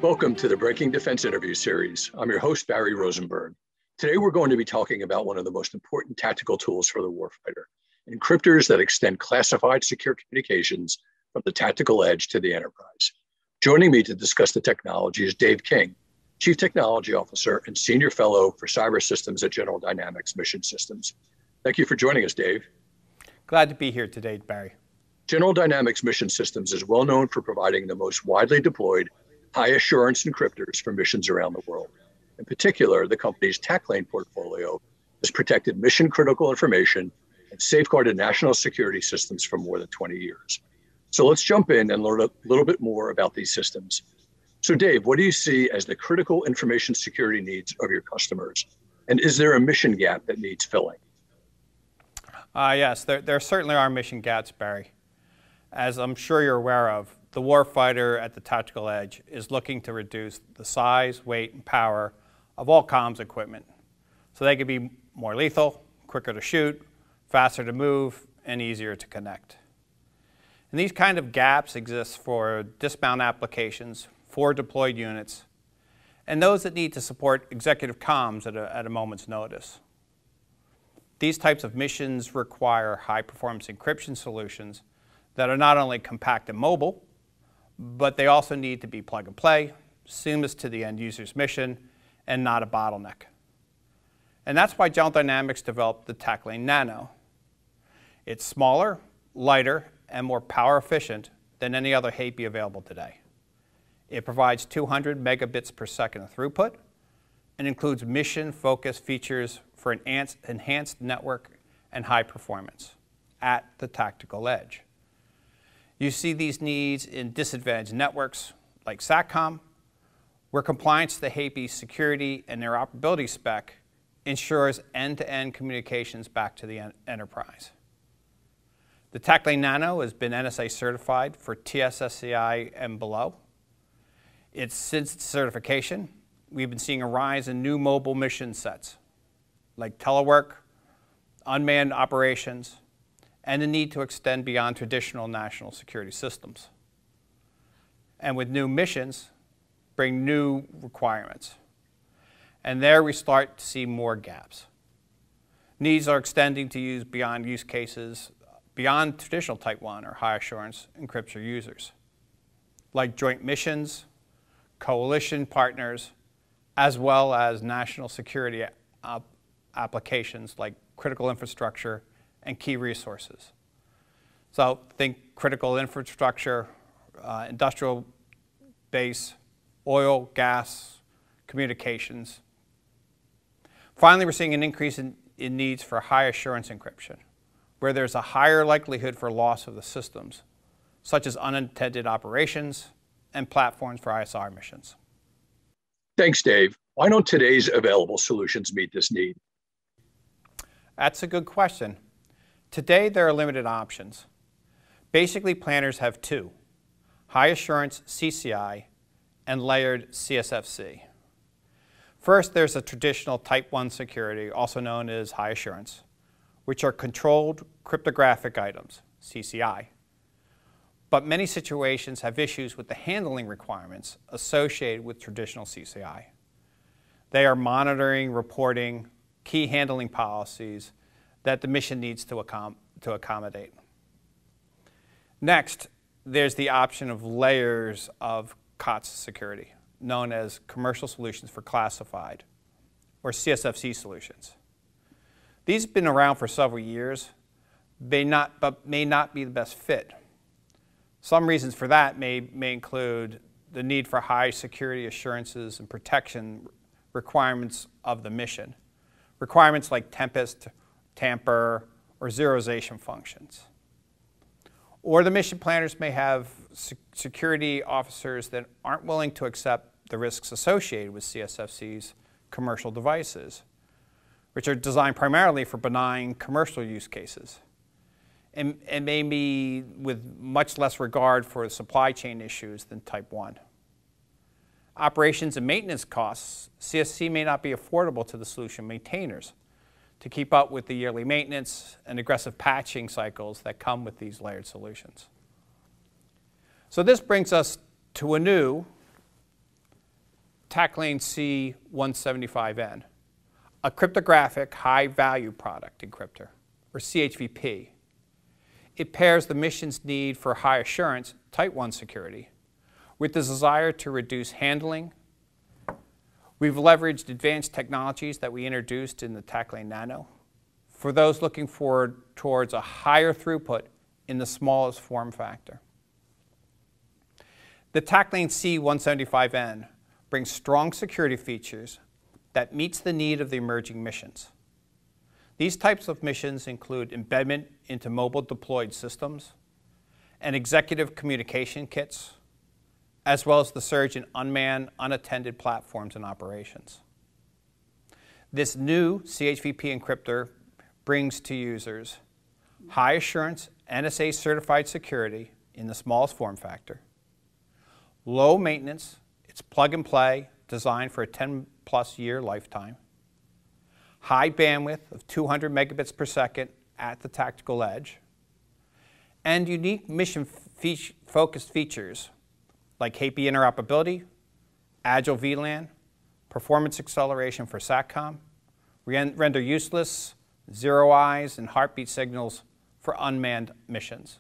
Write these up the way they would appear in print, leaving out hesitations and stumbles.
Welcome to the Breaking Defense interview series. I'm your host, Barry Rosenberg. Today, we're going to be talking about one of the most important tactical tools for the warfighter, encryptors that extend classified secure communications from the tactical edge to the enterprise. Joining me to discuss the technology is Dave King, Chief Technology Officer and Senior Fellow for Cyber Systems at General Dynamics Mission Systems. Thank you for joining us, Dave. Glad to be here today, Barry. General Dynamics Mission Systems is well known for providing the most widely deployed high-assurance encryptors for missions around the world. In particular, the company's TACLane portfolio has protected mission-critical information and safeguarded national security systems for more than 20 years. So let's jump in and learn a little bit more about these systems. So Dave, what do you see as the critical information security needs of your customers? And is there a mission gap that needs filling? Yes, there certainly are mission gaps, Barry. As I'm sure you're aware of, the warfighter at the tactical edge is looking to reduce the size, weight, and power of all comms equipment so they can be more lethal, quicker to shoot, faster to move, and easier to connect. And these kind of gaps exist for dismount applications, for deployed units, and those that need to support executive comms at a moment's notice. These types of missions require high-performance encryption solutions that are not only compact and mobile, but they also need to be plug-and-play, seamless to the end user's mission, and not a bottleneck. And that's why General Dynamics developed the TACLane Nano. It's smaller, lighter, and more power efficient than any other HAPI available today. It provides 200 megabits per second of throughput and includes mission-focused features for enhanced network and high performance at the tactical edge. You see these needs in disadvantaged networks like SATCOM, where compliance to the HAPI security and interoperability spec ensures end-to-end communications back to the enterprise. The TACLane Nano has been NSA certified for TSSCI and below. Since its certification, we've been seeing a rise in new mobile mission sets like telework, unmanned operations, and the need to extend beyond traditional national security systems. And with new missions, bring new requirements. And there we start to see more gaps. Needs are extending to use beyond use cases, beyond traditional Type 1 or high assurance encryption users, like joint missions, coalition partners, as well as national security applications like critical infrastructure and key resources. So think critical infrastructure, industrial base, oil, gas, communications. Finally, we're seeing an increase in needs for high assurance encryption, where there's a higher likelihood for loss of the systems, such as unintended operations and platforms for ISR missions. Thanks, Dave. Why don't today's available solutions meet this need? That's a good question. Today, there are limited options. Basically, planners have two: high assurance CCI and layered CSFC. First, there's a traditional Type 1 security, also known as high assurance, which are controlled cryptographic items, CCI. But many situations have issues with the handling requirements associated with traditional CCI. They are monitoring, reporting, key handling policies that the mission needs to accommodate. Next, there's the option of layers of COTS security, known as Commercial Solutions for Classified, or CSFC solutions. These have been around for several years, but may not be the best fit. Some reasons for that may include the need for high security assurances and protection requirements of the mission. Requirements like Tempest, tamper, or zeroization functions. Or the mission planners may have security officers that aren't willing to accept the risks associated with CSFC's commercial devices, which are designed primarily for benign commercial use cases, and may be with much less regard for supply chain issues than Type 1. Operations and maintenance costs, CSC may not be affordable to the solution maintainers to keep up with the yearly maintenance and aggressive patching cycles that come with these layered solutions. So this brings us to a new TAC-Lane C175N, a cryptographic high-value product encryptor, or CHVP. It pairs the mission's need for high assurance Type 1 security with the desire to reduce handling. We've leveraged advanced technologies that we introduced in the TAC-Lane Nano for those looking forward towards a higher throughput in the smallest form factor. The TAC-Lane C175N brings strong security features that meets the need of the emerging missions. These types of missions include embedment into mobile deployed systems and executive communication kits, as well as the surge in unmanned, unattended platforms and operations. This new CHVP encryptor brings to users high assurance NSA certified security in the smallest form factor, low maintenance, it's plug and play, designed for a 10+ year lifetime, high bandwidth of 200 megabits per second at the tactical edge, and unique mission-focused features like HAPI interoperability, agile VLAN, performance acceleration for SATCOM, render useless, zero eyes, and heartbeat signals for unmanned missions.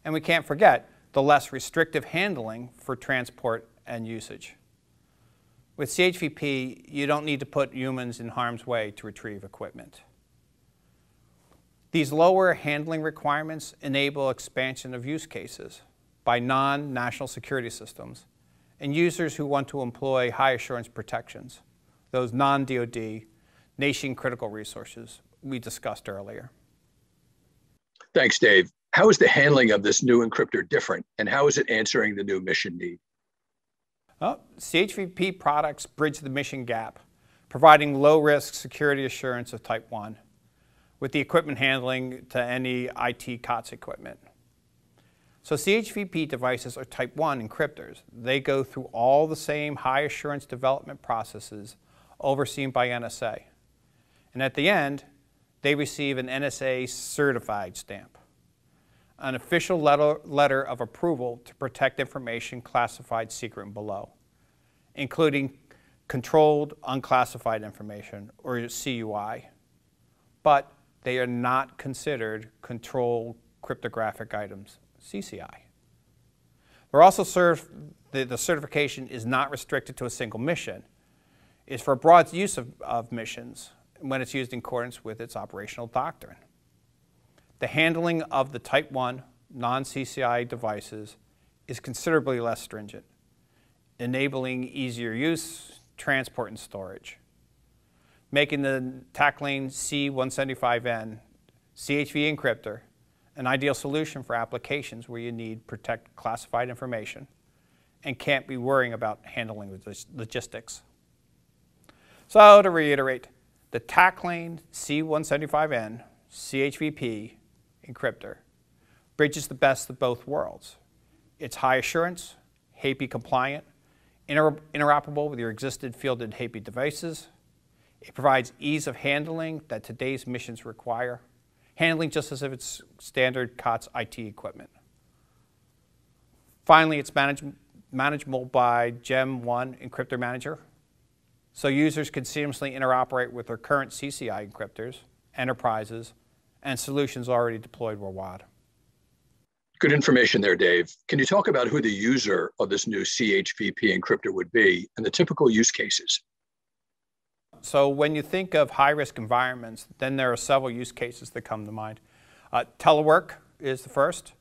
And we can't forget the less restrictive handling for transport and usage. With CHVP, you don't need to put humans in harm's way to retrieve equipment. These lower handling requirements enable expansion of use cases by non-national security systems and users who want to employ high assurance protections, those non-DoD, nation-critical resources we discussed earlier. Thanks, Dave. How is the handling of this new encryptor different, and how is it answering the new mission need? Well, CHVP products bridge the mission gap, providing low-risk security assurance of Type 1, with the equipment handling to any IT COTS equipment. So CHVP devices are Type 1 encryptors. They go through all the same high assurance development processes overseen by NSA. And at the end, they receive an NSA certified stamp, an official letter of approval to protect information classified secret and below, including controlled unclassified information, or CUI. But they are not considered controlled cryptographic items, CCI. They're also the certification is not restricted to a single mission. It's for a broad use of missions when it's used in accordance with its operational doctrine. The handling of the Type 1 non-CCI devices is considerably less stringent, enabling easier use, transport, and storage, making the TAC-Lane C175N CHV encryptor an ideal solution for applications where you need protect classified information and can't be worrying about handling logistics. So to reiterate, the TAC-Lane C175N CHVP encryptor bridges the best of both worlds. It's high assurance, HAPI compliant, interoperable with your existing fielded HAPI devices. It provides ease of handling that today's missions require, handling just as if it's standard COTS IT equipment. Finally, it's manageable by Gem 1 Encryptor Manager, so users can seamlessly interoperate with their current CCI encryptors, enterprises, and solutions already deployed worldwide. Good information there, Dave. Can you talk about who the user of this new CHVP encryptor would be and the typical use cases? So when you think of high-risk environments, then there are several use cases that come to mind. Telework is the first.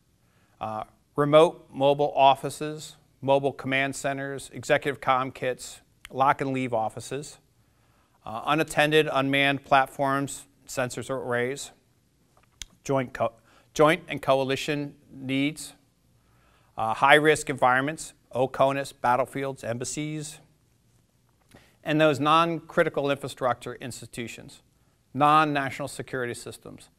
Remote mobile offices, mobile command centers, executive comm kits, lock and leave offices, unattended, unmanned platforms, sensors or arrays, joint and coalition needs, high-risk environments, OCONUS, battlefields, embassies, and those non-critical infrastructure institutions, non-national security systems,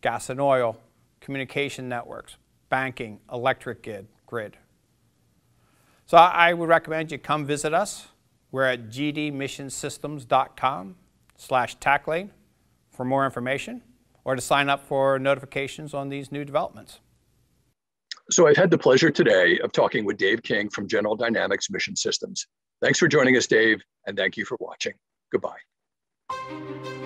gas and oil, communication networks, banking, electric grid. So I would recommend you come visit us. We're at gdmissionsystems.com/TAC-Lane, for more information or to sign up for notifications on these new developments. So I've had the pleasure today of talking with Dave King from General Dynamics Mission Systems. Thanks for joining us, Dave, and thank you for watching. Goodbye.